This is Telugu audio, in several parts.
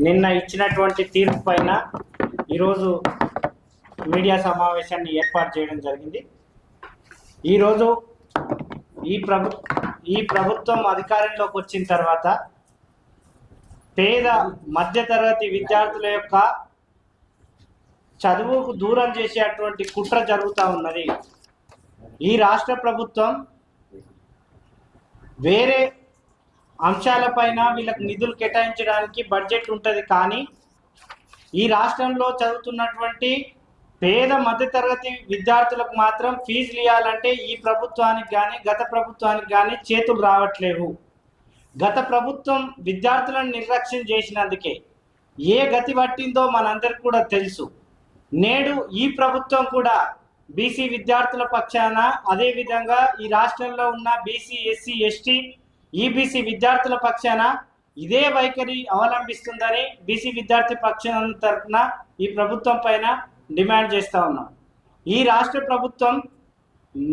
నిన్న ఇచ్చినటువంటి తీర్పు పైన ఈరోజు మీడియా సమావేశాన్ని ఏర్పాటు చేయడం జరిగింది. ఈరోజు ఈ ప్రభుత్వం అధికారంలోకి వచ్చిన తర్వాత పేద మధ్యతరగతి విద్యార్థుల యొక్క చదువుకు దూరం చేసేటువంటి కుట్ర జరుగుతూ ఉన్నది. ఈ రాష్ట్ర ప్రభుత్వం వేరే అంశాలపైన వీళ్ళకి నిధులు కేటాయించడానికి బడ్జెట్ ఉంటుంది, కానీ ఈ రాష్ట్రంలో చదువుతున్నటువంటి పేద మధ్యతరగతి విద్యార్థులకు మాత్రం ఫీజులు ఇవ్వాలంటే ఈ ప్రభుత్వానికి కానీ గత ప్రభుత్వానికి కానీ చేతులు రావట్లేవు. గత ప్రభుత్వం విద్యార్థులను నిర్లక్ష్యం చేసినందుకే ఏ గతి పట్టిందో మనందరికి కూడా తెలుసు. నేడు ఈ ప్రభుత్వం కూడా బీసీ విద్యార్థుల పక్షాన, అదేవిధంగా ఈ రాష్ట్రంలో ఉన్న బీసీ, ఎస్సీ, ఎస్టీ, ఈబీసీ విద్యార్థుల పక్షాన ఇదే వైఖరి అవలంబిస్తుందని బీసీ విద్యార్థి పక్షం తరఫున ఈ ప్రభుత్వం పైన డిమాండ్ చేస్తూ ఉన్నాం. ఈ రాష్ట్ర ప్రభుత్వం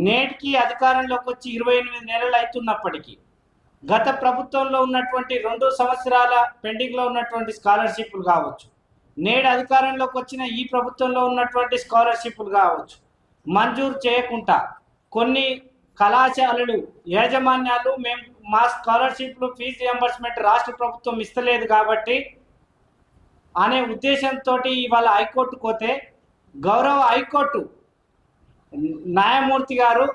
నేటికి అధికారంలోకి వచ్చి 28 నెలలు అవుతున్నప్పటికీ గత ప్రభుత్వంలో ఉన్నటువంటి 2 సంవత్సరాల పెండింగ్లో ఉన్నటువంటి స్కాలర్షిప్లు కావచ్చు, నేడు అధికారంలోకి వచ్చిన ఈ ప్రభుత్వంలో ఉన్నటువంటి స్కాలర్షిప్లు కావచ్చు, మంజూరు చేయకుండా కొన్ని కళాశాలలు యాజమాన్యాలు మేము మా స్కాలర్షిప్లు ఫీజు రియంబర్స్మెంట్ రాష్ట్ర ప్రభుత్వం ఇస్తలేదు కాబట్టి అనే ఉద్దేశంతో ఇవాళ హైకోర్టుకు పోతే గౌరవ హైకోర్టు న్యాయమూర్తి గారు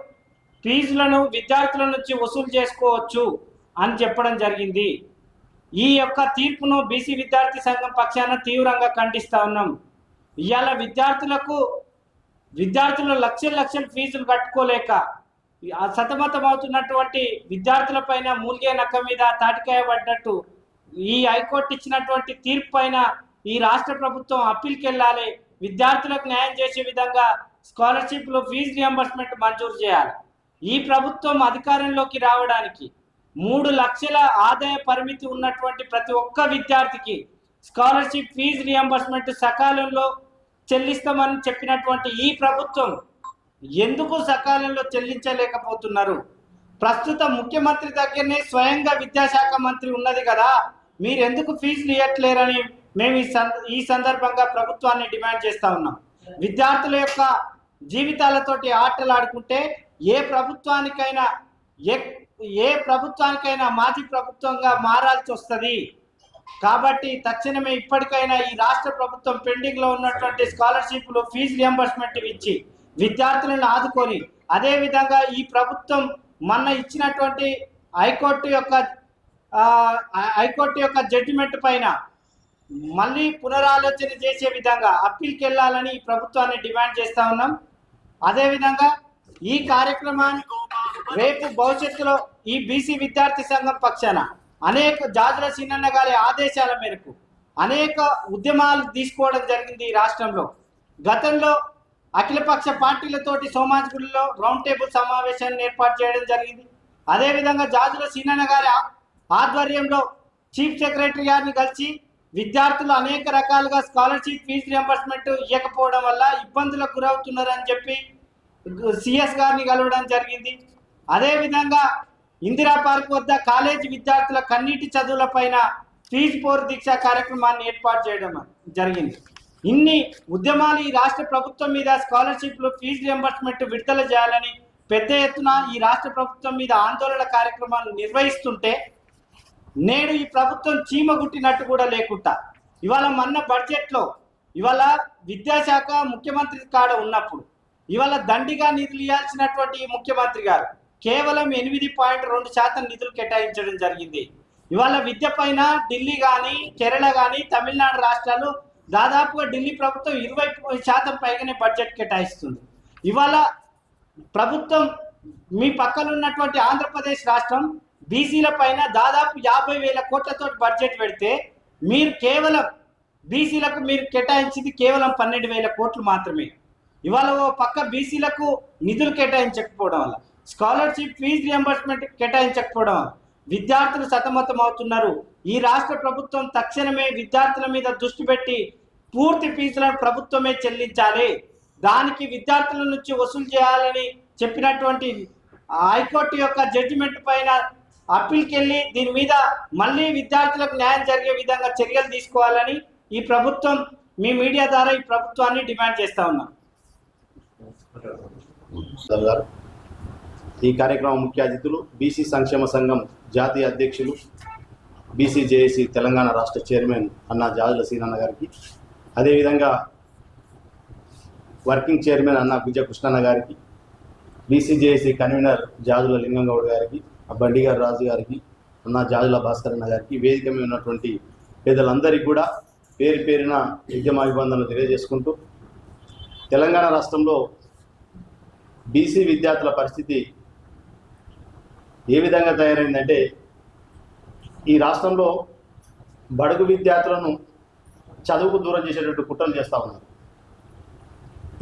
ఫీజులను విద్యార్థుల నుంచి వసూలు చేసుకోవచ్చు అని చెప్పడం జరిగింది. ఈ యొక్క తీర్పును బీసీ విద్యార్థి సంఘం పక్షాన తీవ్రంగా ఖండిస్తూ ఉన్నాం. ఇవాళ విద్యార్థులు లక్షల ఫీజులు కట్టుకోలేక సతమతం అవుతున్నటువంటి విద్యార్థుల పైన మూలిగే నక్క మీద తాటికాయ పడ్డట్టు ఈ హైకోర్టు ఇచ్చినటువంటి తీర్పు పైన ఈ రాష్ట్ర ప్రభుత్వం అప్పీల్కి వెళ్ళాలి. విద్యార్థులకు న్యాయం చేసే విధంగా స్కాలర్షిప్లు ఫీజు రియంబర్స్మెంట్ మంజూరు చేయాలి. ఈ ప్రభుత్వం అధికారంలోకి రావడానికి 3 లక్షల ఆదాయ పరిమితి ఉన్నటువంటి ప్రతి ఒక్క విద్యార్థికి స్కాలర్షిప్ ఫీజు రియంబర్స్మెంట్ సకాలంలో చెల్లిస్తామని చెప్పినటువంటి ఈ ప్రభుత్వం ఎందుకు సకాలంలో చెల్లించలేకపోతున్నారు? ప్రస్తుత ముఖ్యమంత్రి దగ్గరనే స్వయంగా విద్యాశాఖ మంత్రి ఉన్నది కదా, మీరు ఎందుకు ఫీజులు ఇవ్వట్లేరని మేము ఈ సందర్భంగా ప్రభుత్వాన్ని డిమాండ్ చేస్తూ ఉన్నాం. విద్యార్థుల యొక్క జీవితాలతోటి ఆటలాడుకుంటే ఏ ప్రభుత్వానికైనా మాజీ ప్రభుత్వంగా మారాల్సి వస్తుంది. కాబట్టి తక్షణమే ఇప్పటికైనా ఈ రాష్ట్ర ప్రభుత్వం పెండింగ్లో ఉన్నటువంటి స్కాలర్షిప్లు ఫీజు రియంబర్స్మెంట్ ఇచ్చి విద్యార్థులను ఆదుకొని, అదేవిధంగా ఈ ప్రభుత్వం మొన్న ఇచ్చినటువంటి హైకోర్టు యొక్క జడ్జిమెంట్ పైన మళ్ళీ పునరాలోచన చేసే విధంగా అప్పీల్కి వెళ్ళాలని ఈ ప్రభుత్వాన్ని డిమాండ్ చేస్తూ ఉన్నాం. అదేవిధంగా ఈ కార్యక్రమాన్ని రేపు భవిష్యత్తులో ఈ బీసీ విద్యార్థి సంఘం పక్షాన అనేక జాజుల సీనన్న గారి ఆదేశాల మేరకు అనేక ఉద్యమాలు తీసుకోవడం జరిగింది. ఈ రాష్ట్రంలో గతంలో అఖిలపక్ష పార్టీలతోటి సోమాజిగూడలో రౌండ్ టేబుల్ సమావేశాన్ని ఏర్పాటు చేయడం జరిగింది. అదేవిధంగా జాజుల సీనన్న గారి ఆధ్వర్యంలో చీఫ్ సెక్రటరీ గారిని కలిసి విద్యార్థులు అనేక రకాలుగా స్కాలర్షిప్ ఫీజు రియంబర్స్మెంట్ ఇవ్వకపోవడం వల్ల ఇబ్బందులకు గురవుతున్నారని చెప్పి సిఎస్ గారిని కలవడం జరిగింది. అదేవిధంగా ఇందిరా పార్క్ వద్ద కాలేజీ విద్యార్థుల కన్నీటి చదువుల పైన ఫీజు పోరు దీక్ష కార్యక్రమాన్ని ఏర్పాటు చేయడం జరిగింది. ఇన్ని ఉద్యమాలు ఈ రాష్ట్ర ప్రభుత్వం మీద స్కాలర్షిప్లు ఫీజు రియంబర్స్మెంట్ విడుదల చేయాలని పెద్ద ఎత్తున ఈ రాష్ట్ర ప్రభుత్వం మీద ఆందోళన కార్యక్రమాలు నిర్వహిస్తుంటే నేడు ఈ ప్రభుత్వం చీమగుట్టినట్టు కూడా లేకుండా ఇవాళ మొన్న బడ్జెట్లో ఇవాళ విద్యాశాఖ ముఖ్యమంత్రి కాడ ఉన్నప్పుడు ఇవాళ దండిగా నిధులు ఇవ్వాల్సినటువంటి ముఖ్యమంత్రి గారు కేవలం 8.2% నిధులు కేటాయించడం జరిగింది. ఇవాళ విద్య పైన ఢిల్లీ కానీ, కేరళ కానీ, తమిళనాడు రాష్ట్రాలు దాదాపుగా ఢిల్లీ ప్రభుత్వం 20% పైగానే బడ్జెట్ కేటాయిస్తుంది. ఇవాళ ప్రభుత్వం మీ పక్కన ఉన్నటువంటి ఆంధ్రప్రదేశ్ రాష్ట్రం బీసీల పైన దాదాపు 50,000 కోట్లతో బడ్జెట్ పెడితే మీరు కేవలం బీసీలకు మీరు కేటాయించింది కేవలం 12,000 కోట్లు మాత్రమే. ఇవాళ ఓ పక్క బీసీలకు నిధులు కేటాయించకపోవడం వల్ల, స్కాలర్షిప్ ఫీజు రియంబర్స్మెంట్ కేటాయించకపోవడం వల్ల విద్యార్థులు సతమతం అవుతున్నారు. ఈ రాష్ట్ర ప్రభుత్వం తక్షణమే విద్యార్థుల మీద దృష్టి పెట్టి పూర్తి ఫీజులను ప్రభుత్వమే చెల్లించాలి, దానికి విద్యార్థుల నుంచి వసూలు చేయాలని చెప్పినటువంటి హైకోర్టు యొక్క జడ్జిమెంట్ పైన అప్పీల్కి వెళ్ళి దీని మీద మళ్ళీ విద్యార్థులకు న్యాయం జరిగే విధంగా చర్యలు తీసుకోవాలని ఈ ప్రభుత్వం మీ మీడియా ద్వారా ఈ ప్రభుత్వాన్ని డిమాండ్ చేస్తా ఉన్నాం. ఈ కార్యక్రమం ముఖ్య అతిథులు బీసీ సంక్షేమ సంఘం జాతీయ అధ్యక్షులు బీసీజేఏసీ తెలంగాణ రాష్ట్ర చైర్మన్ అన్న జాజుల సీనన్న గారికి, అదేవిధంగా వర్కింగ్ చైర్మన్ అన్న గుజ్జ కృష్ణన్న గారికి, బీసీజేఏసీ కన్వీనర్ జాజుల లింగంగౌడ్ గారికి, బండిగారు రాజు గారికి, అన్న జాజుల భాస్కర్ అన్న గారికి, వేదిక మీద ఉన్నటువంటి పేదలందరికీ కూడా పేరు పేరున ఉద్యమాభివందనలు తెలియజేసుకుంటూ, తెలంగాణ రాష్ట్రంలో బీసీ విద్యార్థుల పరిస్థితి ఏ విధంగా తయారైందంటే, ఈ రాష్ట్రంలో బడుగు విద్యార్థులను చదువుకు దూరం చేసేటట్టు కుట్రలు చేస్తూ ఉన్నారు.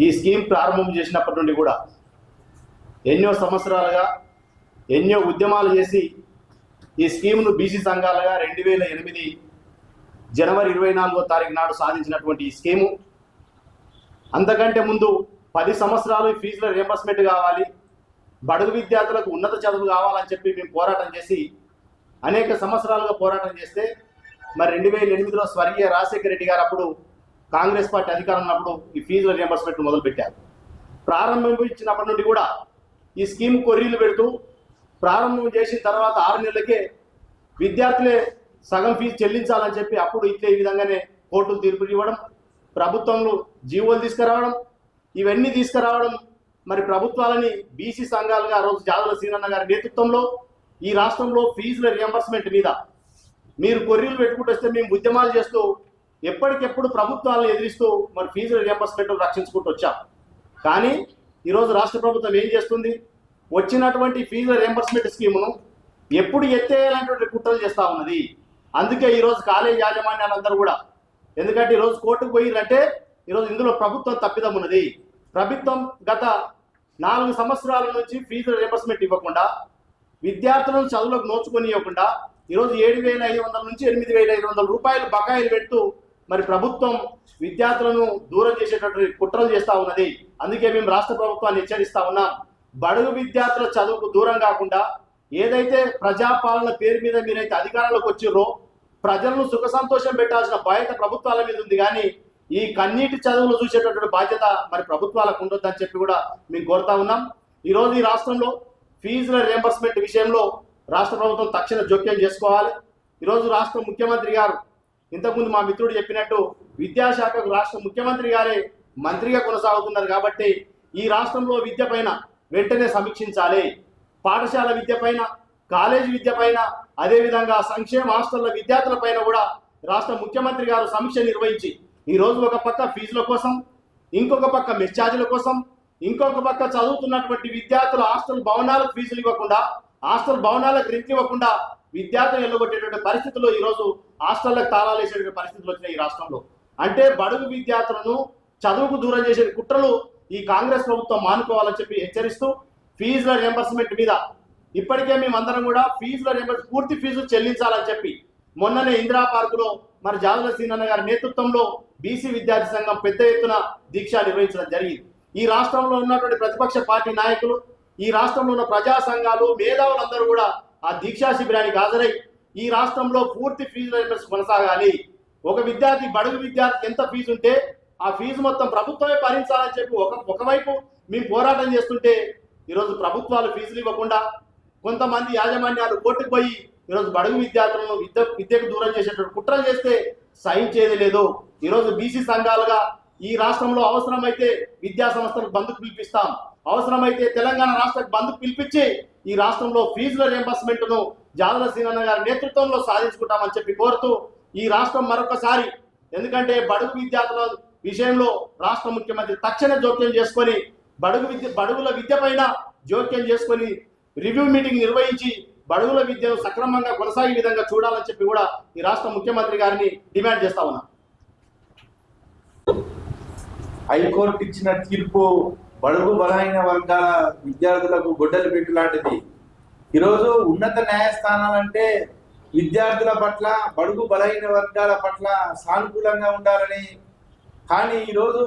ఈ స్కీమ్ ప్రారంభం చేసినప్పటి నుండి కూడా ఎన్నో సంవత్సరాలుగా ఎన్నో ఉద్యమాలు చేసి ఈ స్కీమ్ను బీసీ సంఘాలుగా 2008 జనవరి 24వ తారీఖు నాడు సాధించినటువంటి ఈ స్కీము, అంతకంటే ముందు 10 సంవత్సరాలు ఫీజుల రియంబర్స్మెంట్ కావాలి, బడుగు విద్యార్థులకు ఉన్నత చదువు కావాలని చెప్పి మేము పోరాటం చేసి అనేక సంవత్సరాలుగా పోరాటం చేస్తే, మరి 2008లో స్వర్గీయ రాజశేఖర రెడ్డి గారు అప్పుడు కాంగ్రెస్ పార్టీ అధికారం ఉన్నప్పుడు ఈ ఫీజుల రియంబర్స్మెంట్ మొదలుపెట్టారు. ప్రారంభించినప్పటి నుండి కూడా ఈ స్కీమ్ కొర్రీలు పెడుతూ ప్రారంభం చేసిన తర్వాత 6 నెలలకే విద్యార్థులే సగం ఫీజు చెల్లించాలని చెప్పి అప్పుడు ఇట్లే ఈ విధంగానే కోర్టులు తీర్పులు ఇవ్వడం, ప్రభుత్వంలో జీవోలు తీసుకురావడం, ఇవన్నీ తీసుకురావడం, మరి ప్రభుత్వాలని బీసీ సంఘాలుగా ఆ రోజు జాజుల సీనన్న గారి నేతృత్వంలో ఈ రాష్ట్రంలో ఫీజుల రియంబర్స్మెంట్ మీద మీరు కొర్రీలు పెట్టుకుంటూ వస్తే మేము ఉద్యమాలు చేస్తూ ఎప్పటికెప్పుడు ప్రభుత్వాలను ఎదిరిస్తూ మరి ఫీజుల రియంబర్స్మెంట్ రక్షించుకుంటూ వచ్చాం. కానీ ఈరోజు రాష్ట్ర ప్రభుత్వం ఏం చేస్తుంది, వచ్చినటువంటి ఫీజుల రియంబర్స్మెంట్ స్కీమును ఎప్పుడు ఎత్తేయాలనేటువంటి కుట్రలు చేస్తూ ఉన్నది. అందుకే ఈరోజు కాలేజ్ యాజమాన్యాలందరూ కూడా, ఎందుకంటే ఈరోజు కోర్టుకు పోయిరంటే ఈరోజు ఇందులో ప్రభుత్వం తప్పిదం ఉన్నది. ప్రభుత్వం గత 4 సంవత్సరాల నుంచి ఫీజుల రియంబర్స్మెంట్ ఇవ్వకుండా, విద్యార్థులను చదువులకు నోచుకొని ఇవ్వకుండా ఈరోజు 7,500 నుంచి 8,500 రూపాయలు బకాయిలు పెడుతూ మరి ప్రభుత్వం విద్యార్థులను దూరం చేసేటటువంటి కుట్రలు చేస్తూ ఉన్నది. అందుకే మేము రాష్ట్ర ప్రభుత్వాన్ని హెచ్చరిస్తా ఉన్నాం, బడుగు విద్యార్థుల చదువుకు దూరం కాకుండా ఏదైతే ప్రజాపాలన పేరు మీద మీరైతే అధికారంలోకి వచ్చిర్రో ప్రజలను సుఖ సంతోషం పెట్టాల్సిన బాధ్యత ప్రభుత్వాల మీద ఉంది. కానీ ఈ కన్నీటి చదువులు చూసేటటువంటి బాధ్యత మరి ప్రభుత్వాలకు ఉండొద్దని చెప్పి కూడా మేము కోరుతా ఉన్నాం. ఈరోజు ఈ రాష్ట్రంలో ఫీజుల రియంబర్స్మెంట్ విషయంలో రాష్ట్ర ప్రభుత్వం తక్షణ జోక్యం చేసుకోవాలి. ఈరోజు రాష్ట్ర ముఖ్యమంత్రి గారు, ఇంతకుముందు మా మిత్రుడు చెప్పినట్టు విద్యాశాఖకు రాష్ట్ర ముఖ్యమంత్రి గారే మంత్రిగా కొనసాగుతున్నారు. కాబట్టి ఈ రాష్ట్రంలో విద్య పైన వెంటనే సమీక్షించాలి. పాఠశాల విద్య పైన, కాలేజీ విద్య పైన, అదేవిధంగా సంక్షేమ హాస్టళ్ల విద్యార్థుల పైన కూడా రాష్ట్ర ముఖ్యమంత్రి గారు సమీక్ష నిర్వహించి ఈరోజు ఒక పక్క ఫీజుల కోసం, ఇంకొక పక్క మెస్ ఛార్జీల కోసం, ఇంకొక పక్క చదువుతున్నటువంటి విద్యార్థుల హాస్టల్ భవనాలకు ఫీజులు ఇవ్వకుండా, హాస్టల్ భవనాలకు రెంట్ ఇవ్వకుండా విద్యార్థులు ఎల్లగొట్టేటువంటి పరిస్థితుల్లో ఈరోజు హాస్టళ్లకు తాళాలు వేసేటువంటి పరిస్థితులు వచ్చినాయి ఈ రాష్ట్రంలో. అంటే బడుగు విద్యార్థులను చదువుకు దూరం చేసే కుట్రలు ఈ కాంగ్రెస్ ప్రభుత్వం మానుకోవాలని చెప్పి హెచ్చరిస్తూ, ఫీజుల రియంబర్స్మెంట్ మీద ఇప్పటికే మేమందరం కూడా ఫీజుల రియంబర్స్ పూర్తి ఫీజులు చెల్లించాలని చెప్పి మొన్ననే ఇందిరా పార్కులో మరి జాజుల సీనన్న గారి నేతృత్వంలో బీసీ విద్యార్థి సంఘం పెద్ద ఎత్తున దీక్ష నిర్వహించడం జరిగింది. ఈ రాష్ట్రంలో ఉన్నటువంటి ప్రతిపక్ష పార్టీ నాయకులు, ఈ రాష్ట్రంలో ఉన్న ప్రజా సంఘాలు, మేధావులందరూ కూడా ఆ దీక్షా శిబిరానికి హాజరై ఈ రాష్ట్రంలో పూర్తి ఫీజుల రియంబర్స్ కొనసాగాలి, ఒక విద్యార్థి బడుగు విద్యార్థికి ఎంత ఫీజు ఉంటే ఆ ఫీజు మొత్తం ప్రభుత్వమే భరించాలని చెప్పి ఒకవైపు మేము పోరాటం చేస్తుంటే, ఈరోజు ప్రభుత్వాలు ఫీజులు ఇవ్వకుండా కొంతమంది యాజమాన్యాలు కోర్టుకు పోయి ఈరోజు బడుగు విద్యార్థులను విద్యకు దూరం చేసేటువంటి కుట్రలు చేస్తే సహించేది లేదు. ఈరోజు బీసీ సంఘాలుగా ఈ రాష్ట్రంలో అవసరమైతే విద్యా సంస్థలకు బంధుకు పిలిపిస్తాం, అవసరమైతే తెలంగాణ రాష్ట్రకు బంధుకు పిలిపించి ఈ రాష్ట్రంలో ఫీజుల రియంబర్స్మెంట్ ను జాజుల సీనన్న గారి నేతృత్వంలో సాధించుకుంటామని చెప్పి కోరుతూ, ఈ రాష్ట్రం మరొకసారి, ఎందుకంటే బడుగు విద్యార్థుల విషయంలో రాష్ట్ర ముఖ్యమంత్రి తక్షణ జోక్యం చేసుకొని బడుగుల విద్య పైన జోక్యం చేసుకొని రివ్యూ మీటింగ్ నిర్వహించి బడుగుల విద్యను సక్రమంగా కొనసాగే విధంగా చూడాలని చెప్పి కూడా ఈ రాష్ట్ర ముఖ్యమంత్రి గారిని డిమాండ్ చేస్తా ఉన్నా. హైకోర్టు ఇచ్చిన తీర్పు బడుగు బలహీన వర్గాల విద్యార్థులకు గొడ్డలి పెట్టు లాంటిది. ఈరోజు ఉన్నత న్యాయస్థానాలంటే విద్యార్థుల పట్ల, బడుగు బలహీన వర్గాల పట్ల సానుకూలంగా ఉండాలని, కానీ ఈరోజు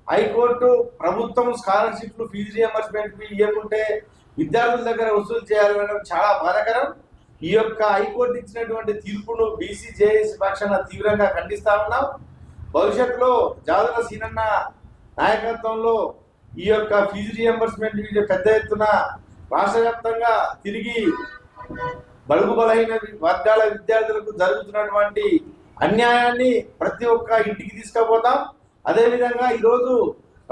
హైకోర్టు ప్రభుత్వం స్కాలర్షిప్లు, ఫీజు రియంబర్స్మెంట్ ఇవ్వకుంటే విద్యార్థుల దగ్గర వసూలు చేయాలనడం చాలా బాధాకరం. ఈ యొక్క హైకోర్టు ఇచ్చినటువంటి తీర్పును బీసీ జేఏసీ పక్షాన తీవ్రంగా ఖండిస్తా ఉన్నాం. భవిష్యత్తులో జాదుల సీనన్న నాయకత్వంలో ఈ యొక్క ఫీజు రియంబర్స్మెంట్ పెద్ద ఎత్తున రాష్ట్ర వ్యాప్తంగా తిరిగి బడుగు బలహీన వర్గాల విద్యార్థులకు జరుగుతున్నటువంటి అన్యాయాన్ని ప్రతి ఒక్క ఇంటికి తీసుకుపోతాం. అదేవిధంగా ఈరోజు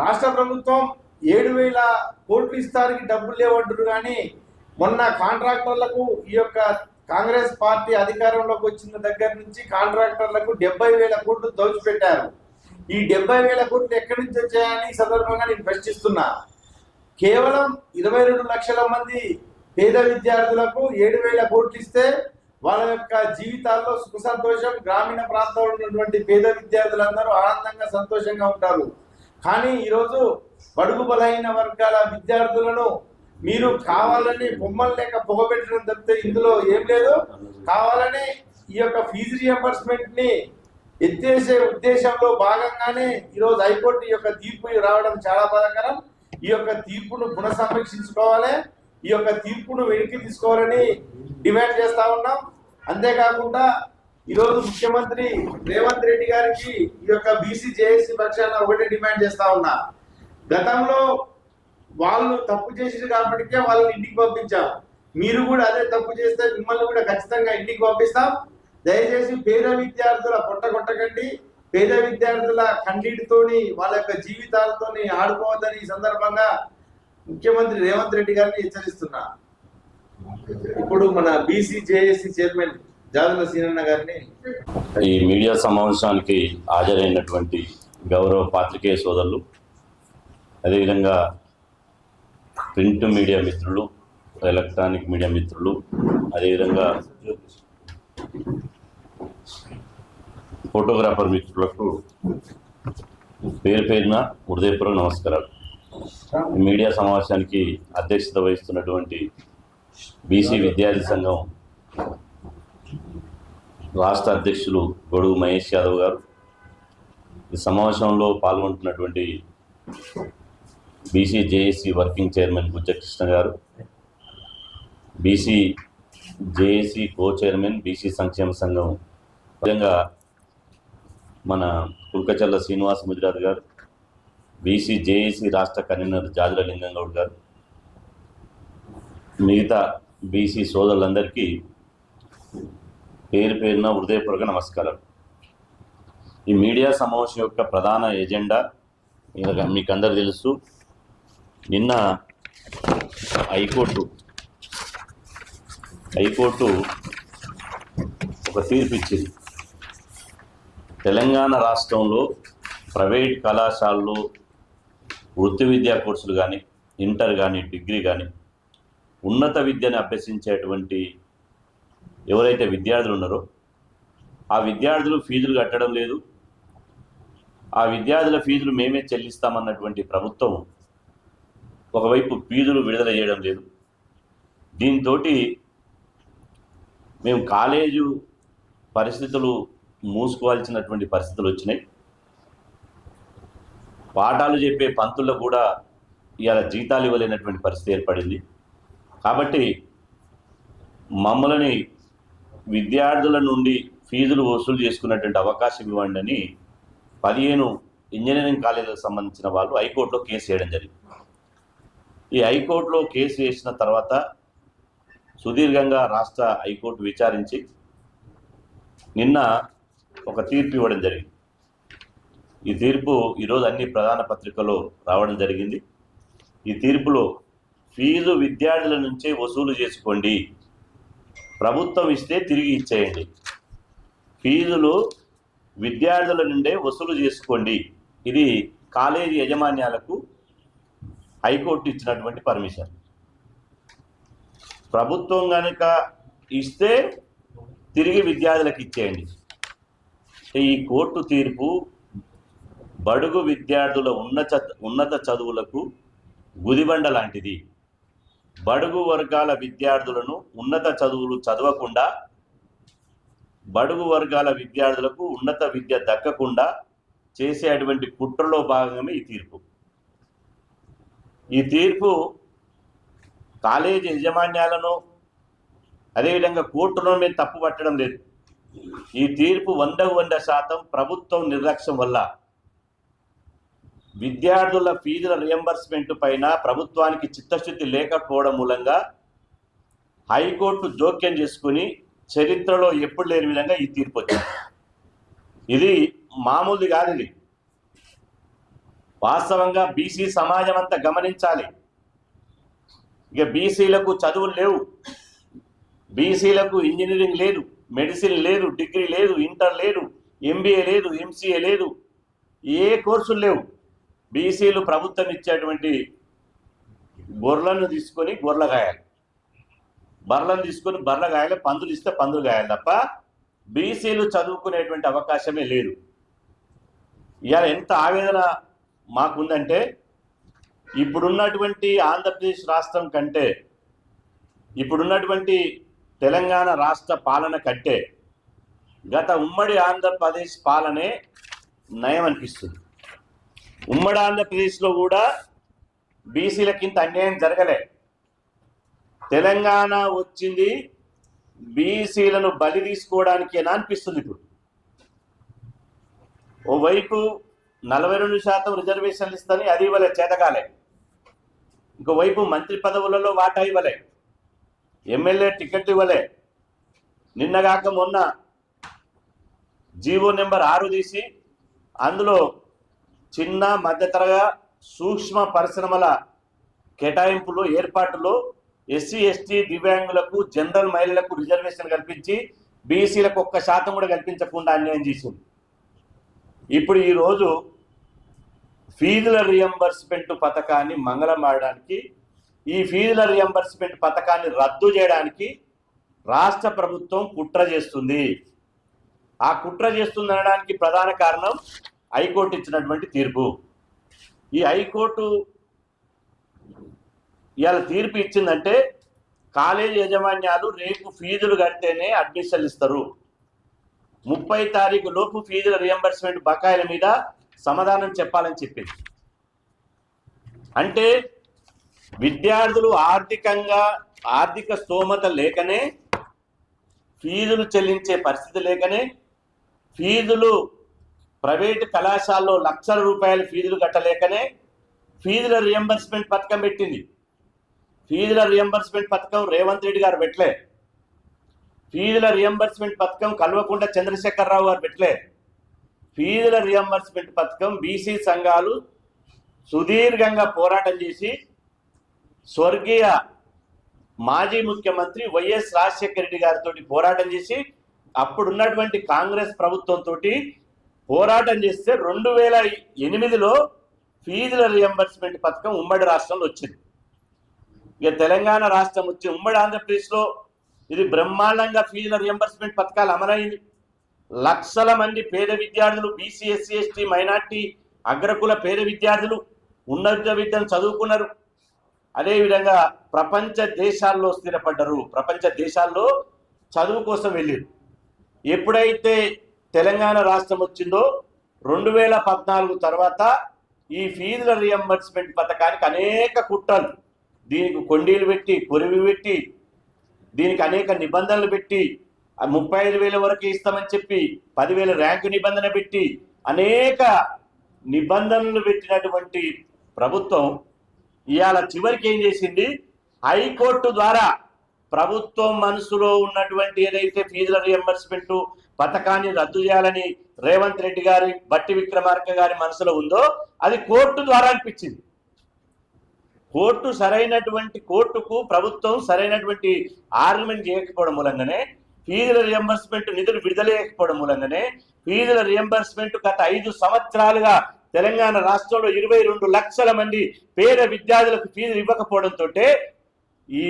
రాష్ట్ర ప్రభుత్వం 7,000 కోట్లు ఇస్తానికి డబ్బులు లేవంటారు, కానీ మొన్న కాంట్రాక్టర్లకు ఈ యొక్క కాంగ్రెస్ పార్టీ అధికారంలోకి వచ్చిన దగ్గర నుంచి కాంట్రాక్టర్లకు 70,000 కోట్లు దోచిపెట్టారు. ఈ 70,000 కోట్లు ఎక్కడి నుంచి వచ్చాయని ఈ సందర్భంగా నేను ప్రశ్నిస్తున్నా. కేవలం 22 లక్షల మంది పేద విద్యార్థులకు 7,000 కోట్లు ఇస్తే వాళ్ళ యొక్క జీవితాల్లో సుఖ సంతోషం, గ్రామీణ ప్రాంతంలో ఉన్నటువంటి పేద విద్యార్థులందరూ ఆనందంగా సంతోషంగా ఉంటారు. కానీ ఈరోజు బడుగు బలహీన వర్గాల విద్యార్థులను మీరు కావాలని బొమ్మలు లేక పొగబెట్టడం తప్పితే ఇందులో ఏం లేదు. కావాలని ఈ యొక్క ఫీజు రియంబర్స్మెంట్ ని ఎత్తేసే ఉద్దేశంలో భాగంగానే ఈరోజు హైకోర్టు ఈ యొక్క తీర్పు రావడం చాలా బాధాకరం. ఈ యొక్క తీర్పును పునఃసమీక్షించుకోవాలి, ఈ యొక్క తీర్పును వెనక్కి తీసుకోవాలని డిమాండ్ చేస్తా ఉన్నాం. అంతేకాకుండా ఈరోజు ముఖ్యమంత్రి రేవంత్ రెడ్డి గారికి ఈ యొక్క బీసీ జేఏసీ పక్షాన ఒకటే డిమాండ్ చేస్తా ఉన్నా. గతంలో వాళ్ళు తప్పు చేసిరు కాబట్టికే వాళ్ళని ఇంటికి పంపించాం. మీరు కూడా అదే తప్పు చేస్తే మిమ్మల్ని కూడా ఖచ్చితంగా ఇంటికి పంపిస్తాం. దయచేసి పేద విద్యార్థుల పొట్టగొట్టకండి, పేద విద్యార్థుల కన్నీటితోని వాళ్ళ యొక్క జీవితాలతోని ఆడుకోవద్దని ఈ సందర్భంగా ముఖ్యమంత్రి రేవంత్ రెడ్డి గారిని హెచ్చరిస్తున్నా. ఇప్పుడు మన బీసీ జేఏసీ చైర్మన్ జాదుల సీనన్న గారిని ఈ మీడియా సమావేశానికి హాజరైనటువంటి గౌరవ పాత్రికేయ సోదరులు, అదేవిధంగా ప్రింట్ మీడియా మిత్రులు, ఎలక్ట్రానిక్ మీడియా మిత్రులు, అదేవిధంగా ఫోటోగ్రాఫర్ మిత్రులకు పేరు పేరున హృదయపూర్వక నమస్కారాలు. మీడియా సమావేశానికి అధ్యక్షత వహిస్తున్నటువంటి బీసీ విద్యార్థి సంఘం రాష్ట్ర అధ్యక్షులు గొడుగు మహేష్ యాదవ్ గారు, ఈ సమావేశంలో పాల్గొంటున్నటువంటి BC JAC working chairman Bujja Krishna గారు, BC JAC co chairman BC సంక్షేమ సంఘం, విధంగా మన కుల్కచల్ల శ్రీనివాస్ ముదిరాజ్ గారు, బీసీ జేఏసీ రాష్ట్ర కన్వీనర్ జాదుల లింగంగౌడ్ గారు, మిగతా బీసీ సోదరులందరికీ పేరు పేరున హృదయపూర్వక నమస్కారాలు. ఈ మీడియా సమావేశం యొక్క ప్రధాన ఎజెండా మీకు అందరు తెలుసు. నిన్న హైకోర్టు ఒక తీర్పు ఇచ్చింది. తెలంగాణ రాష్ట్రంలో ప్రైవేట్ కళాశాలలో వృత్తి విద్యా కోర్సులు కానీ, ఇంటర్ కానీ, డిగ్రీ కానీ, ఉన్నత విద్యను అభ్యసించేటువంటి ఎవరైతే విద్యార్థులు ఉన్నారో ఆ విద్యార్థులు ఫీజులు కట్టడం లేదు, ఆ విద్యార్థుల ఫీజులు మేమే చెల్లిస్తామన్నటువంటి ప్రభుత్వం ఒకవైపు ఫీజులు విడుదల చేయడం లేదు. దీంతో మేము కాలేజు పరిస్థితులు మూసుకోవాల్సినటువంటి పరిస్థితులు వచ్చినాయి. పాఠాలు చెప్పే పంతుల్లో కూడా ఇవాళ జీతాలు ఇవ్వలేనటువంటి పరిస్థితి ఏర్పడింది. కాబట్టి మమ్మల్ని విద్యార్థుల నుండి ఫీజులు వసూలు చేసుకున్నటువంటి అవకాశం ఇవ్వండి అని 15 ఇంజనీరింగ్ కాలేజీలకు సంబంధించిన వాళ్ళు హైకోర్టులో కేసు వేయడం జరిగింది. ఈ హైకోర్టులో కేసు వేసిన తర్వాత సుదీర్ఘంగా రాష్ట్ర హైకోర్టు విచారించి నిన్న ఒక తీర్పు ఇవ్వడం జరిగింది. ఈ తీర్పు ఈరోజు అన్ని ప్రధాన పత్రికల్లో రావడం జరిగింది. ఈ తీర్పులో ఫీజు విద్యార్థుల నుంచే వసూలు చేసుకోండి, ప్రభుత్వం ఇస్తే తిరిగి ఇచ్చేయండి, ఫీజులు విద్యార్థుల నుండే వసూలు చేసుకోండి, ఇది కాలేజీ యాజమాన్యాలకు హైకోర్టు ఇచ్చినటువంటి పర్మిషన్. ప్రభుత్వం కనుక ఇస్తే తిరిగి విద్యార్థులకు ఇచ్చేయండి. ఈ కోర్టు తీర్పు బడుగు విద్యార్థుల ఉన్నత చదువులకు గుదిబండ లాంటిది. బడుగు వర్గాల విద్యార్థులను ఉన్నత చదువులు చదవకుండా, బడుగు వర్గాల విద్యార్థులకు ఉన్నత విద్య దక్కకుండా చేసేటువంటి కుట్రలో భాగమే ఈ తీర్పు. ఈ తీర్పు కాలేజీ యాజమాన్యాలను అదేవిధంగా కోర్టులో మేము తప్పు పట్టడం లేదు. ఈ తీర్పు 100% ప్రభుత్వం నిర్లక్ష్యం వల్ల విద్యార్థుల ఫీజుల రియంబర్స్మెంట్ పైన ప్రభుత్వానికి చిత్తశుద్ధి లేకపోవడం మూలంగా హైకోర్టు జోక్యం చేసుకుని చరిత్రలో ఎప్పుడు లేని విధంగా ఈ తీర్పు వచ్చింది. ఇది మామూలుది కాదు. ఇది వాస్తవంగా బీసీ సమాజం అంతా గమనించాలి. ఇక బీసీలకు చదువులు లేవు, బీసీలకు ఇంజనీరింగ్ లేదు, మెడిసిన్ లేదు, డిగ్రీ లేదు, ఇంటర్ లేదు, ఎంబీఏ లేదు, ఎంసీఏ లేదు, ఏ కోర్సులు లేవు. బీసీలు ప్రభుత్వం ఇచ్చేటువంటి గొర్రెలను తీసుకొని గొర్రెలు గాయాలి, బర్రెలను తీసుకొని బర్రెలు గాయాలి, పందులు ఇస్తే పందులు గాయాలి తప్ప బీసీలు చదువుకునేటువంటి అవకాశమే లేదు. ఇవాళ ఎంత ఆవేదన మాకుందంటే ఇప్పుడున్నటువంటి ఆంధ్రప్రదేశ్ రాష్ట్రం కంటే ఇప్పుడున్నటువంటి తెలంగాణ రాష్ట్ర పాలన కంటే గత ఉమ్మడి ఆంధ్రప్రదేశ్ పాలనే నయం అనిపిస్తుంది. ఉమ్మడి ఆంధ్రప్రదేశ్లో కూడా బీసీలకింత అన్యాయం జరగలే. తెలంగాణ వచ్చింది బీసీలను బలి తీసుకోవడానికేనా అనిపిస్తుంది. ఇప్పుడు ఓవైపు 42% రిజర్వేషన్లు ఇస్తని అది ఇవ్వలే, చేతకాలే. ఇంకోవైపు మంత్రి పదవులలో వాటా ఇవ్వలే, ఎమ్మెల్యే టికెట్ ఇవ్వలే. నిన్నగాక మొన్న జీవో నెంబర్ 6 తీసి అందులో చిన్న మధ్యతరగా సూక్ష్మ పరిశ్రమల కేటాయింపులు ఏర్పాటులో ఎస్సీ ఎస్టీ దివ్యాంగులకు జనరల్ మహిళలకు రిజర్వేషన్ కల్పించి బీసీలకు 1% కూడా కల్పించకుండా అన్యాయం చేసింది. ఇప్పుడు ఈరోజు ఫీజుల రియంబర్స్మెంట్ పథకాన్ని మంగళమాడడానికి, ఈ ఫీజుల రియంబర్స్మెంట్ పథకాన్ని రద్దు చేయడానికి రాష్ట్ర ప్రభుత్వం కుట్ర చేస్తుంది. ఆ కుట్ర చేస్తుంది అనడానికి ప్రధాన కారణం హైకోర్టు ఇచ్చినటువంటి తీర్పు. ఈ హైకోర్టు ఇవాళ తీర్పు ఇచ్చిందంటే కాలేజీ యాజమాన్యాలు రేపు ఫీజులు కడితేనే అడ్మిషన్లు ఇస్తారు. 30 తారీఖు లోపు ఫీజుల రియంబర్స్మెంట్ బకాయిల మీద సమాధానం చెప్పాలని చెప్పింది. అంటే విద్యార్థులు ఆర్థిక స్తోమత లేకనే, ఫీజులు చెల్లించే పరిస్థితి లేకనే, ఫీజులు ప్రైవేటు కళాశాలలో లక్షల రూపాయల ఫీజులు కట్టలేకనే ఫీజుల రియంబర్స్మెంట్ పథకం పెట్టింది. ఫీజుల రియంబర్స్మెంట్ పథకం రేవంత్ రెడ్డి గారు పెట్టలే. ఫీజుల రియంబర్స్మెంట్ పథకం కల్వకుంట్ల చంద్రశేఖరరావు గారు పెట్టలే. ఫీజుల రియంబర్స్మెంట్ పథకం బీసీ సంఘాలు సుదీర్ఘంగా పోరాటం చేసి స్వర్గీయ మాజీ ముఖ్యమంత్రి వైఎస్ రాజశేఖర రెడ్డి గారితో పోరాటం చేసి అప్పుడున్నటువంటి కాంగ్రెస్ ప్రభుత్వంతో పోరాటం చేస్తే 2008లో ఫీజుల రియంబర్స్మెంట్ పథకం ఉమ్మడి రాష్ట్రంలో వచ్చింది. ఇక తెలంగాణ రాష్ట్రం వచ్చి ఉమ్మడి ఆంధ్రప్రదేశ్లో ఇది బ్రహ్మాండంగా ఫీజుల రియంబర్స్మెంట్ పథకాలు అమలైంది. లక్షల మంది పేద విద్యార్థులు, బీసీ ఎస్సీ ఎస్టీ మైనార్టీ అగ్రకుల పేద విద్యార్థులు ఉన్నత విద్యను చదువుకున్నారు. అదేవిధంగా ప్రపంచ దేశాల్లో స్థిరపడ్డారు, ప్రపంచ దేశాల్లో చదువు కోసం వెళ్ళారు. ఎప్పుడైతే తెలంగాణ రాష్ట్రం వచ్చిందో 2014 తర్వాత ఈ ఫీజుల రియంబర్స్మెంట్ పథకానికి అనేక కుట్రలు, దీనికి కొండీలు పెట్టి, కొరివి పెట్టి, దీనికి అనేక నిబంధనలు పెట్టి 35,000 వరకు ఇస్తామని చెప్పి 10,000 ర్యాంకు నిబంధన పెట్టి అనేక నిబంధనలు పెట్టినటువంటి ప్రభుత్వం ఇవాళ చివరికి ఏం చేసింది? హైకోర్టు ద్వారా ప్రభుత్వం మనసులో ఉన్నటువంటి ఏదైతే ఫీజుల రియంబర్స్మెంట్ పథకాన్ని రద్దు చేయాలని రేవంత్ రెడ్డి గారి, బట్టి విక్రమార్క గారి మనసులో ఉందో అది కోర్టు ద్వారా అనిపించింది. కోర్టుకు ప్రభుత్వం సరైనటువంటి ఆర్గ్యుమెంట్ చేయకపోవడం మూలంగానే, ఫీజుల రియంబర్స్మెంట్ నిధులు విడుదల చేయకపోవడం మూలంగానే ఫీజుల రియంబర్స్మెంట్ గత 5 సంవత్సరాలుగా తెలంగాణ రాష్ట్రంలో 22 లక్షల మంది పేద విద్యార్థులకు ఫీజులు ఇవ్వకపోవడంతో ఈ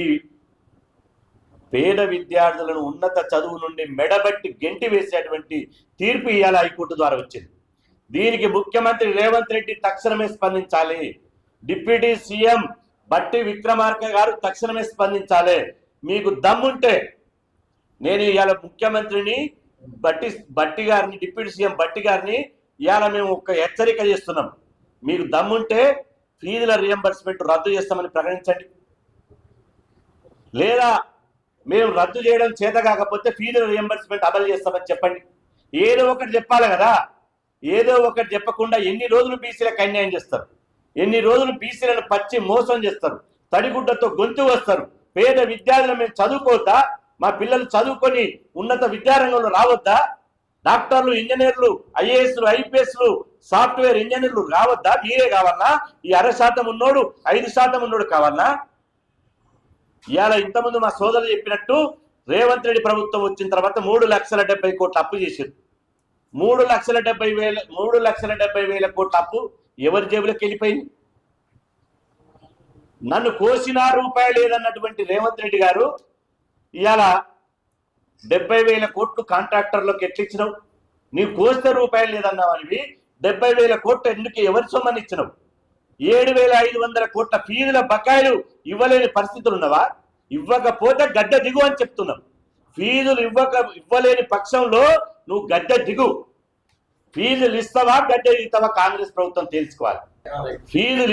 పేద విద్యార్థులను ఉన్నత చదువు నుండి మెడబట్టి గెంటి వేసేటువంటి తీర్పు ఇవాళ హైకోర్టు ద్వారా వచ్చింది. దీనికి ముఖ్యమంత్రి రేవంత్ రెడ్డి తక్షణమే స్పందించాలి. డిప్యూటీ సీఎం బట్టి విక్రమార్క గారు తక్షణమే స్పందించాలి. మీకు దమ్ముంటే నేను ఇవాళ ముఖ్యమంత్రిని బట్టి గారిని, డిప్యూటీ సీఎం బట్టి గారిని ఇవాళ మేము ఒక హెచ్చరిక చేస్తున్నాం. మీకు దమ్ముంటే ఫీజుల రియంబర్స్మెంట్ రద్దు చేస్తామని ప్రకటించండి. లేదా మేము రద్దు చేయడం చేత కాకపోతే ఫీజుల రియంబర్స్మెంట్ అమలు చేస్తామని చెప్పండి. ఏదో ఒకటి చెప్పాలి కదా. ఏదో ఒకటి చెప్పకుండా ఎన్ని రోజులు బీసీలకు అన్యాయం చేస్తారు, ఎన్ని రోజులు బీసీలను పచ్చి మోసం చేస్తారు, తడిగుడ్డతో గొంతు వస్తారు. పేద విద్యార్థులు మేము చదువుకోవద్దా? మా పిల్లలు చదువుకొని ఉన్నత విద్యారంగంలో రావద్దా? డాక్టర్లు, ఇంజనీర్లు, ఐఏఎస్లు, ఐపీఎస్లు, సాఫ్ట్వేర్ ఇంజనీర్లు రావద్దా? మీరే కావాలన్నా? ఈ 0.5% ఉన్నోడు 5% ఉన్నోడు కావాలన్నా? ఇవాళ ఇంతకుముందు మా సోదరులు చెప్పినట్టు రేవంత్ రెడ్డి ప్రభుత్వం వచ్చిన తర్వాత 3,70,000 కోట్ల అప్పు చేశారు. 3,70,000 కోట్ల అప్పు ఎవరి జేబులోకి వెళ్ళిపోయింది? నన్ను కోసినా రూపాయి లేదన్నటువంటి రేవంత్ రెడ్డి గారు ఇవాళ 70,000 కోట్లు కాంట్రాక్టర్లకు ఎట్లిచ్చినావు? నీవు కోస్తే రూపాయలు లేదన్నావు అనివి 70,000 కోట్లు ఎందుకు ఎవరి సొమ్మని ఇచ్చినావు? 7,500 కోట్ల ఫీజుల బకాయిలు ఇవ్వలేని పరిస్థితులు ఉన్నవా? ఇవ్వకపోతే గడ్డ దిగు అని చెప్తున్నావు. ఫీజులు ఇవ్వలేని పక్షంలో నువ్వు గడ్డ దిగు. ఫీజులు ఇస్తావా, గడ్డ దిగుతావా? కాంగ్రెస్ ప్రభుత్వం తెలుసుకోవాలి. ఫీజులు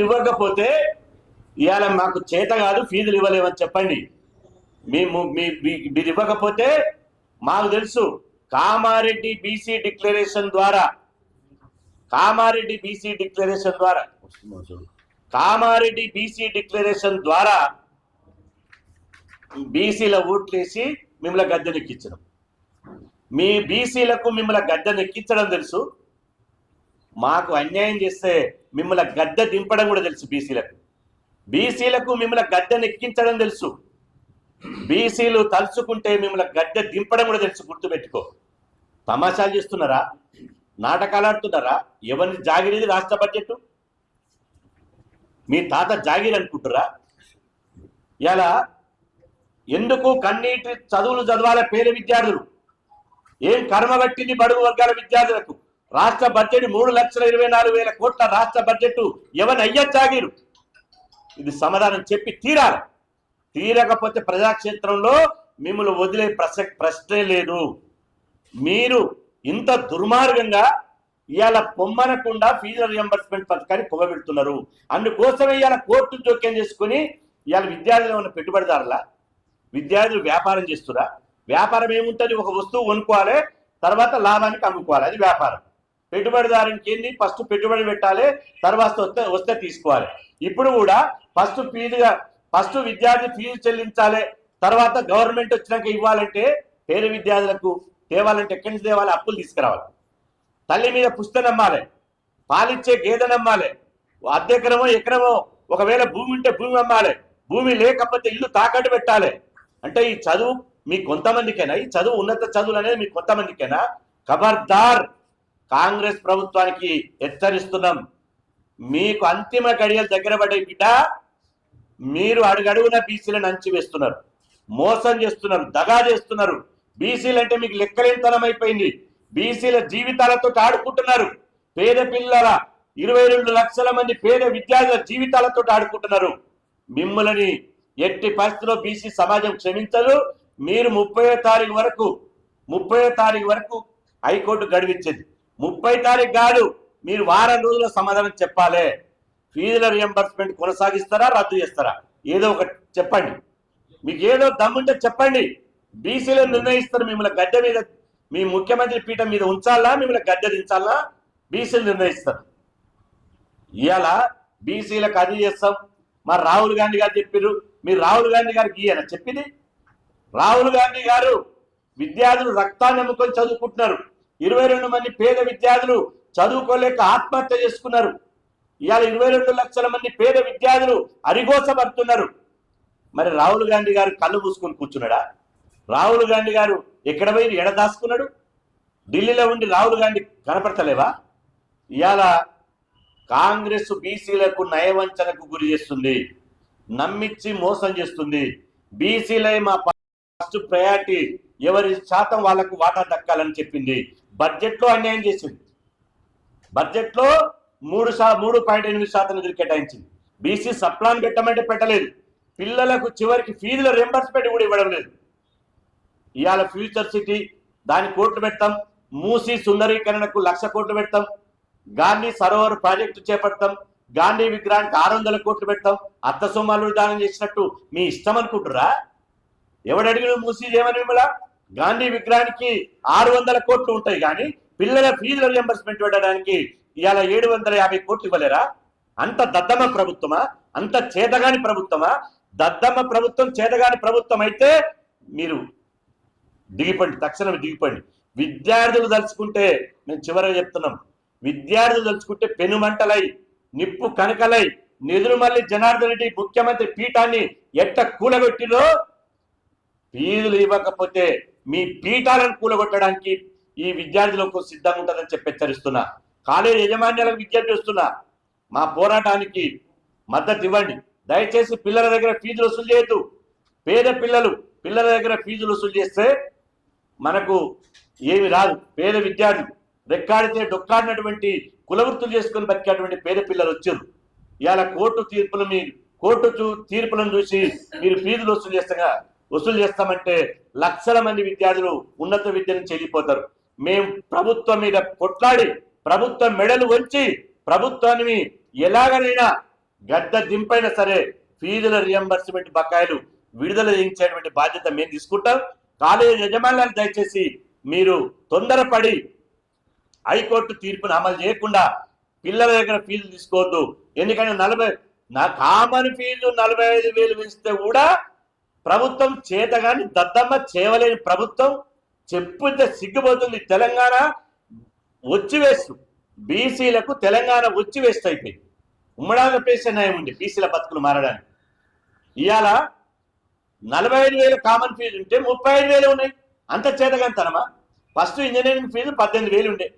ఇవ్వకపోతే ఇవాళ మాకు చేత కాదు, ఫీజులు ఇవ్వలేమని చెప్పండి. మీరు ఇవ్వకపోతే మాకు తెలుసు కామారెడ్డి బీసీ డిక్లరేషన్ ద్వారా బీసీల ఓట్లేసి మిమ్మల్ని గద్దెనెక్కించడం. మీ బీసీలకు మిమ్మల్ని గద్దెనెక్కించడం తెలుసు, మాకు అన్యాయం చేస్తే మిమ్మల్ని గద్దె దింపడం కూడా తెలుసు. బీసీలకు మిమ్మల్ని గద్దెనెక్కించడం తెలుసు. బీసీలు తలుచుకుంటే మిమ్మల్ని గద్దె దింపడం కూడా తెలుసు. గుర్తుపెట్టుకో. తమాషాలు చేస్తున్నారా? నాటకాలు ఆడుతున్నారా? ఎవరిని జాగిరిది రాష్ట్ర బడ్జెట్? మీ తాత జాగిరి అనుకుంటురా? ఇలా ఎందుకు కన్నీటి చదువులు చదవాల పేద విద్యార్థులు? ఏం కర్మ పట్టింది బడుగు వర్గాల విద్యార్థులకు? రాష్ట్ర బడ్జెట్ 3,24,000 కోట్ల రాష్ట్ర బడ్జెట్ ఎవరిని అయ్యా జాగిరు? ఇది సమాధానం చెప్పి తీరాలి. తీరకపోతే ప్రజాక్షేత్రంలో మిమ్మల్ని వదిలే ప్రశ్నే లేదు. మీరు ఇంత దుర్మార్గంగా ఇవాళ పొమ్మనకుండా ఫీజుల రియంబర్స్మెంట్ పథకాన్ని పొగబెడుతున్నారు. అందుకోసమే ఇవాళ కోర్టు జోక్యం చేసుకుని ఇవాళ విద్యార్థులు ఏమన్నా పెట్టుబడిదారులా? విద్యార్థులు వ్యాపారం చేస్తురా? వ్యాపారం ఏముంటుంది? ఒక వస్తువు కొనుక్కోవాలి, తర్వాత లాభానికి అమ్ముకోవాలి, అది వ్యాపారం. పెట్టుబడిదారునికి ఏంది? ఫస్ట్ పెట్టుబడి పెట్టాలి, తర్వాత వస్తే తీసుకోవాలి. ఇప్పుడు కూడా ఫస్ట్ విద్యార్థి ఫీజు చెల్లించాలి, తర్వాత గవర్నమెంట్ వచ్చినాక ఇవ్వాలంటే పేద విద్యార్థులకు తేవాలంటే ఎక్కడి నుంచి తేవాలి? అప్పులు తీసుకురావాలి. తల్లి మీద పుస్తకం నమ్మాలి, పాలిచ్చే గేదె నమ్మాలి, అద్దెకరమో ఎకరమో ఒకవేళ భూమి ఉంటే భూమి అమ్మాలి, భూమి లేకపోతే ఇల్లు తాకట్టు పెట్టాలి. అంటే ఈ చదువు మీ కొంతమందికేనా? ఈ చదువు ఉన్నత చదువులు అనేది మీ కొంతమందికేనా? ఖబర్దార్, కాంగ్రెస్ ప్రభుత్వానికి హెచ్చరిస్తున్నాం. మీకు అంతిమ గడియలు దగ్గర పడే బిడ్డ, మీరు అడుగడుగున బీసీలను అంచివేస్తున్నారు, మోసం చేస్తున్నారు, దగా చేస్తున్నారు. బీసీలు అంటే మీకు లెక్కలేనితనం అయిపోయింది. బీసీల జీవితాలతో ఆడుకుంటున్నారు. పేద పిల్లల 22 లక్షల మంది పేద విద్యార్థుల జీవితాలతో ఆడుకుంటున్నారు. మిమ్మల్ని ఎట్టి పరిస్థితుల్లో బీసీ సమాజం క్షమించదు. మీరు 30వ తారీఖు వరకు హైకోర్టు గడువిచ్చింది. 30వ తారీఖు కాదు, మీరు వారం రోజుల్లో సమాధానం చెప్పాలి. ఫీజుల రియంబర్స్మెంట్ కొనసాగిస్తారా, రద్దు చేస్తారా? ఏదో ఒకటి చెప్పండి. మీకు ఏదో దమ్ముంటే చెప్పండి. బీసీలు నిర్ణయిస్తారు మిమ్మల్ని గద్దె మీద, మీ ముఖ్యమంత్రి పీఠం మీద ఉంచాలా, మిమ్మల్ని గద్దె దించాలా బీసీలు నిర్ణయిస్తారు. ఇవాళ బీసీలకు అది చేస్తాం. మరి రాహుల్ గాంధీ గారు చెప్పారు, మీరు రాహుల్ గాంధీ గారికి ఈయన చెప్పింది. రాహుల్ గాంధీ గారు విద్యార్థులు రక్తాన్ని నమ్ముకొని చదువుకుంటున్నారు. 22 మంది పేద విద్యార్థులు చదువుకోలేక ఆత్మహత్య చేసుకున్నారు. ఇవాళ 22 లక్షల మంది పేద విద్యార్థులు అరిగోసపడుతున్నారు. మరి రాహుల్ గాంధీ గారు కళ్ళు మూసుకొని కూర్చున్నాడా? రాహుల్ గాంధీ గారు ఎక్కడ పోయి ఎడదాసుకున్నాడు? ఢిల్లీలో ఉండి రాహుల్ గాంధీ కనపడతలేవా? ఇవాళ కాంగ్రెస్ బీసీలకు నయవంచనకు గురి చేస్తుంది, నమ్మించి మోసం చేస్తుంది. బీసీలే మా ఫస్ట్ ప్రయారిటీ, ఎవరి శాతం వాళ్లకు వాటా దక్కాలని చెప్పింది. బడ్జెట్లో అన్యాయం చేసింది. బడ్జెట్లో 3.8% నిధులు కేటాయించింది. బీసీ సప్లాన్ పెట్టమంటే పెట్టలేదు. పిల్లలకు చివరికి ఫీజుల రియంబర్స్మెంట్ కూడా ఇవ్వడం లేదు. ఇవాళ ఫ్యూచర్ సిటీ దాని కోట్లు పెడతాం, మూసీ సుందరీకరణకు 1,00,000 కోట్లు పెడతాం, గాంధీ సరోవర్ ప్రాజెక్టు చేపడతాం, గాంధీ విగ్రహానికి 600 కోట్లు పెడతాం, అత్త సోమాలు దానం చేసినట్టు మీ ఇష్టం అనుకుంటురా? ఎవడడిగిన మూసి చేయమని మిమ్మల్ని? గాంధీ విగ్రహానికి 600 కోట్లు ఉంటాయి కానీ పిల్లల ఫీజుల రియంబర్స్మెంట్ పెట్టడానికి ఇవాళ 750 కోట్లు ఇవ్వలేరా? అంత దద్దమ్మ ప్రభుత్వమా? అంత చేతగాని ప్రభుత్వమా? దద్దమ్మ ప్రభుత్వం చేతగాని ప్రభుత్వం అయితే మీరు దిగిపండి, తక్షణం దిగిపండి. విద్యార్థులు తలుచుకుంటే, మేము చివరగా చెప్తున్నాం, విద్యార్థులు తలుచుకుంటే పెనుమంటలై నిప్పు కనకలై నెదురుమల్లి జనార్దన్ రెడ్డి ముఖ్యమంత్రి పీఠాన్ని ఎట్ట కూలగొట్టిలో, ఫీజులు ఇవ్వకపోతే మీ పీఠాలను కూలగొట్టడానికి ఈ విద్యార్థులకు సిద్ధంగా ఉంటుందని చెప్పి హెచ్చరిస్తున్నా. కాలేజీ యజమాన్యాలకు విజ్ఞప్తి చేస్తున్నా, మా పోరాటానికి మద్దతు ఇవ్వండి. దయచేసి పిల్లల దగ్గర ఫీజులు వసూలు చేయొద్దు. పేద పిల్లల దగ్గర ఫీజులు వసూలు చేస్తే మనకు ఏమి రాదు. పేద విద్యార్థులు రెక్కాడితే డొక్కాడినటువంటి కులవృత్తులు చేసుకొని బతికేటువంటి పేద పిల్లలు వచ్చారు. ఇవాళ కోర్టు తీర్పులను చూసి మీరు ఫీజులు వసూలు చేస్తామంటే లక్షల మంది విద్యార్థులు ఉన్నత విద్య నుంచి వెళ్ళిపోతారు. మేము ప్రభుత్వం మీద కొట్లాడి ప్రభుత్వం మెడలు వంచి ప్రభుత్వాన్ని ఎలాగనైనా గద్ద దింపైనా సరే ఫీజుల రియంబర్స్మెంట్ బకాయిలు విడుదల చేయించేటువంటి బాధ్యత మేము తీసుకుంటాం. కాలేజీ యజమానులు దయచేసి మీరు తొందరపడి హైకోర్టు తీర్పును అమలు చేయకుండా పిల్లల దగ్గర ఫీజులు తీసుకోవద్దు. ఎందుకంటే కామన్ ఫీజు 45,000 పెంచితే కూడా ప్రభుత్వం చేతగాని దద్దమ్మ చేయలేని ప్రభుత్వం చెప్పుతే సిగ్గుపోతుంది. తెలంగాణ వచ్చివేస్తు బీసీలకు తెలంగాణ వచ్చివేస్తు అయిపోయింది. ఉమ్మడాల పేసే న్యాయం ఉంది బీసీల బతుకులు మారడానికి. ఇవాళ 45,000 కామన్ ఫీజు ఉంటే 35,000 ఉన్నాయి. అంత చేతగానితనమా? ఫస్ట్ ఇంజనీరింగ్ ఫీజు 18,000 ఉండే,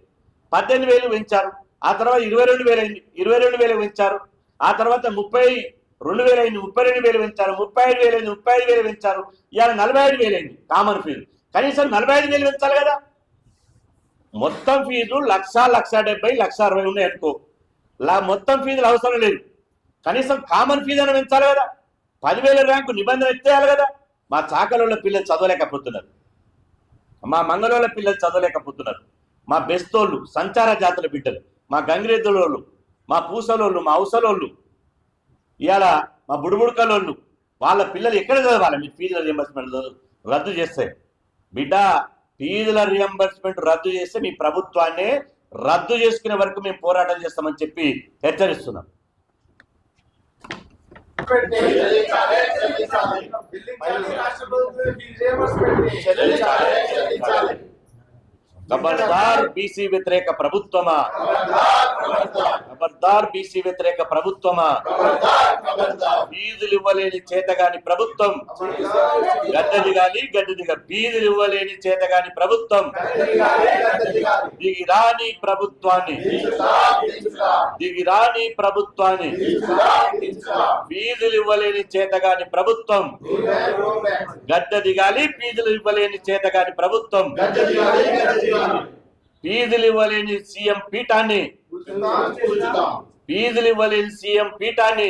18,000 పెంచారు. ఆ తర్వాత 22,000 అయింది, 22,000 పెంచారు. ఆ తర్వాత 32,000 అయింది, 32,000 పెంచారు. 35,000 అయింది, 35,000 పెంచారు. ఇవాళ 45,000 అయింది కామన్ ఫీజు. కనీసం 45,000 పెంచాలి కదా. మొత్తం ఫీజు 1,70,000, 1,60,000 ఉన్నాయి అనుకో. మొత్తం ఫీజులు అవసరం లేదు, కనీసం కామన్ ఫీజు అని పెంచాలి కదా. 10,000 ర్యాంకు నిబంధన ఎత్తేయాలి కదా. మా చాకలోళ్ళ పిల్లలు చదవలేకపోతున్నారు, మా మంగళోళ్ళ పిల్లలు చదవలేకపోతున్నారు, మా బెస్తోళ్ళు సంచార జాతుల బిడ్డలు, మా గంగిరెద్దులోళ్ళు, మా పూసలోళ్ళు, మా అవసలోళ్ళు, ఇవాళ మా బుడుబుడుకలోళ్ళు, వాళ్ళ పిల్లలు ఎక్కడ చదవాలి? మీరు ఫీజుల రియంబర్స్మెంట్ రద్దు చేస్తే బిడ్డ, ఫీజుల రియంబర్స్మెంట్ రద్దు చేస్తే మీ ప్రభుత్వాన్ని రద్దు చేసుకునే వరకు మేము పోరాటం చేస్తామని చెప్పి హెచ్చరిస్తున్నాం. ఖబర్దార్ బీసీ వ్యతిరేక ప్రభుత్వమా, ఖబర్దార్ బీసీ వ్యతిరేక ప్రభుత్వమా, ఫీజులు ఇవ్వలేని చేతగాని ప్రభుత్వం గద్దె దిగాలి, ఫీజులు ఇవ్వలేని చేతగాని ప్రభుత్వం దిగిరాని ప్రభుత్వాన్ని, ఫీజులు ఇవ్వలేని చేతగాని ప్రభుత్వం గద్దె దిగాలి, ఫీజులు ఇవ్వలేని చేతగాని ప్రభుత్వం, ఫీజులు ఇవ్వలేని సీఎం పీఠాన్ని, ఫీజులు ఇవ్వలేని సీఎం పీఠాన్ని,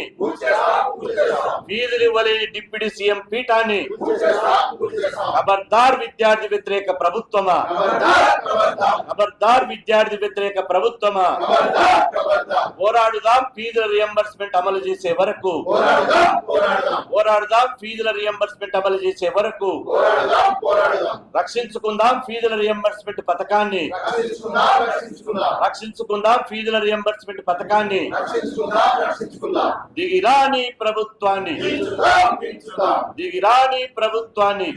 ఫీజులు ఇవ్వలేని డిప్యూటీ సీఎం పీఠాన్ని. ఖబర్దార్ విద్యార్థి వ్యతిరేక ప్రభుత్వమా, ఖబర్దార్ విద్యార్థి వ్యతిరేక ప్రభుత్వమా. పోరాడుదాం ఫీజుల రియంబర్స్మెంట్ అమలు చేసే వరకు, పోరాడుదాం ఫీజుల రియంబర్స్మెంట్ అమలు చేసే వరకు. రక్షించుకుందాం ఫీజుల రియంబర్స్మెంట్ పథకాన్ని, రక్షించుకుందాం ఫీజుల రియంబర్స్మెంట్ పథకాన్ని. దిగిరాని ప్రభుత్వాన్ని, దిగిరాని ప్రభుత్వాన్ని.